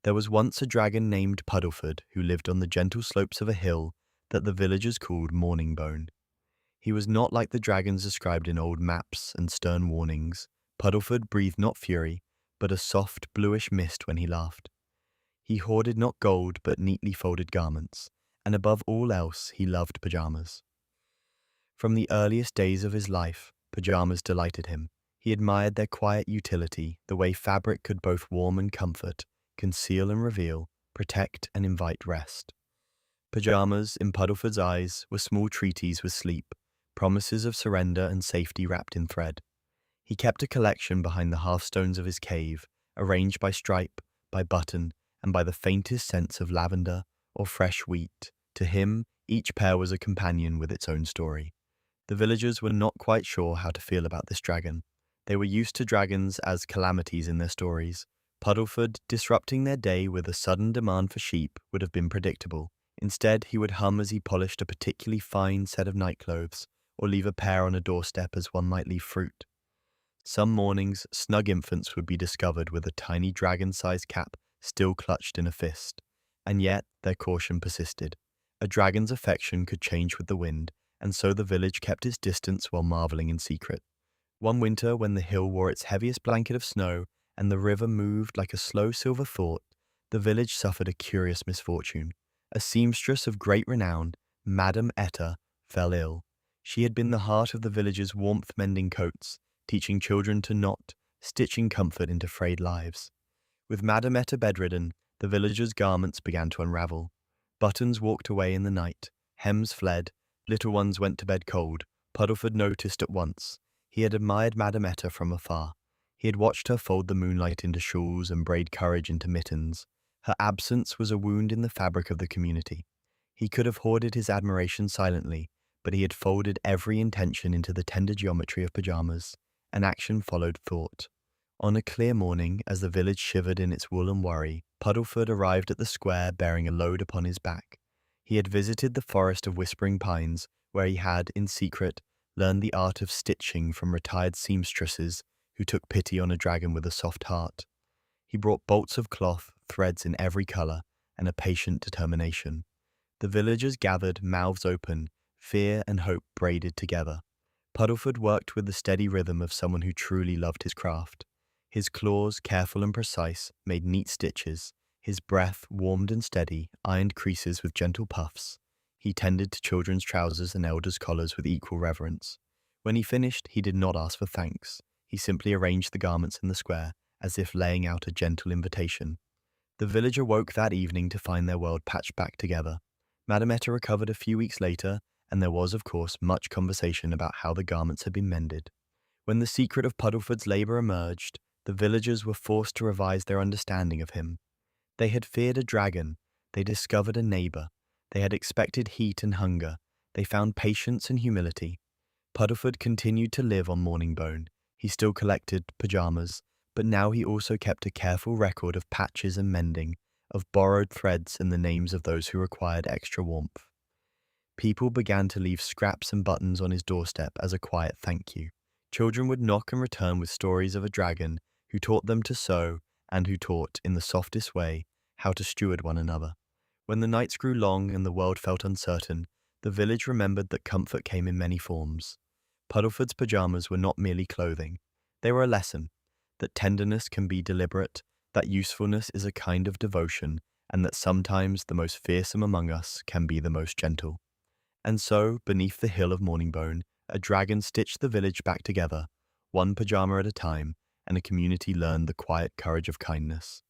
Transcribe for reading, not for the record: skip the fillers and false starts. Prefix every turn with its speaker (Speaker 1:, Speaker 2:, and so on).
Speaker 1: There was once a dragon named Puddleford who lived on the gentle slopes of a hill that the villagers called Morningbone. He was not like the dragons described in old maps and stern warnings. Puddleford breathed not fury, but a soft bluish mist when he laughed. He hoarded not gold, but neatly folded garments, and above all else he loved pajamas. From the earliest days of his life, pajamas delighted him. He admired their quiet utility, the way fabric could both warm and comfort, conceal and reveal, protect and invite rest. Pajamas, in Puddleford's eyes, were small treaties with sleep, promises of surrender and safety wrapped in thread. He kept a collection behind the hearthstones of his cave, arranged by stripe, by button, and by the faintest sense of lavender or fresh wheat. To him, each pair was a companion with its own story. The villagers were not quite sure how to feel about this dragon. They were used to dragons as calamities in their stories. Puddleford disrupting their day with a sudden demand for sheep would have been predictable. Instead, he would hum as he polished a particularly fine set of nightclothes, or leave a pair on a doorstep as one might leave fruit. Some mornings, snug infants would be discovered with a tiny dragon-sized cap still clutched in a fist. And yet, their caution persisted. A dragon's affection could change with the wind, and so the village kept its distance while marveling in secret. One winter, when the hill wore its heaviest blanket of snow and the river moved like a slow silver thought, the village suffered a curious misfortune. A seamstress of great renown, Madame Etta, fell ill. She had been the heart of the village's warmth-mending coats, teaching children to knot, stitching comfort into frayed lives. With Madame Etta bedridden, the villagers' garments began to unravel. Buttons walked away in the night, hems fled, little ones went to bed cold. Puddleford noticed at once. He had admired Madame Etta from afar. He had watched her fold the moonlight into shawls and braid courage into mittens. Her absence was a wound in the fabric of the community. He could have hoarded his admiration silently, but he had folded every intention into the tender geometry of pajamas, and action followed thought. On a clear morning, as the village shivered in its wool and worry, Puddleford arrived at the square bearing a load upon his back. He had visited the forest of whispering pines, where he had, in secret, learned the art of stitching from retired seamstresses who took pity on a dragon with a soft heart. He brought bolts of cloth, threads in every color, and a patient determination. The villagers gathered, mouths open, fear and hope braided together. Puddleford worked with the steady rhythm of someone who truly loved his craft. His claws, careful and precise, made neat stitches. His breath, warmed and steady, ironed creases with gentle puffs. He tended to children's trousers and elders' collars with equal reverence. When he finished, he did not ask for thanks. He simply arranged the garments in the square, as if laying out a gentle invitation. The village awoke that evening to find their world patched back together. Madame Etta recovered a few weeks later, and there was, of course, much conversation about how the garments had been mended. When the secret of Puddleford's labor emerged, the villagers were forced to revise their understanding of him. They had feared a dragon. They discovered a neighbor. They had expected heat and hunger. They found patience and humility. Puddleford continued to live on Morningbone. He still collected pajamas, but now he also kept a careful record of patches and mending, of borrowed threads and the names of those who required extra warmth. People began to leave scraps and buttons on his doorstep as a quiet thank you. Children would knock and return with stories of a dragon who taught them to sew and who taught, in the softest way, how to steward one another. When the nights grew long and the world felt uncertain, the village remembered that comfort came in many forms. Puddleford's pajamas were not merely clothing. They were a lesson, that tenderness can be deliberate, that usefulness is a kind of devotion, and that sometimes the most fearsome among us can be the most gentle. And so, beneath the hill of Morningbone, a dragon stitched the village back together, one pajama at a time, and a community learned the quiet courage of kindness.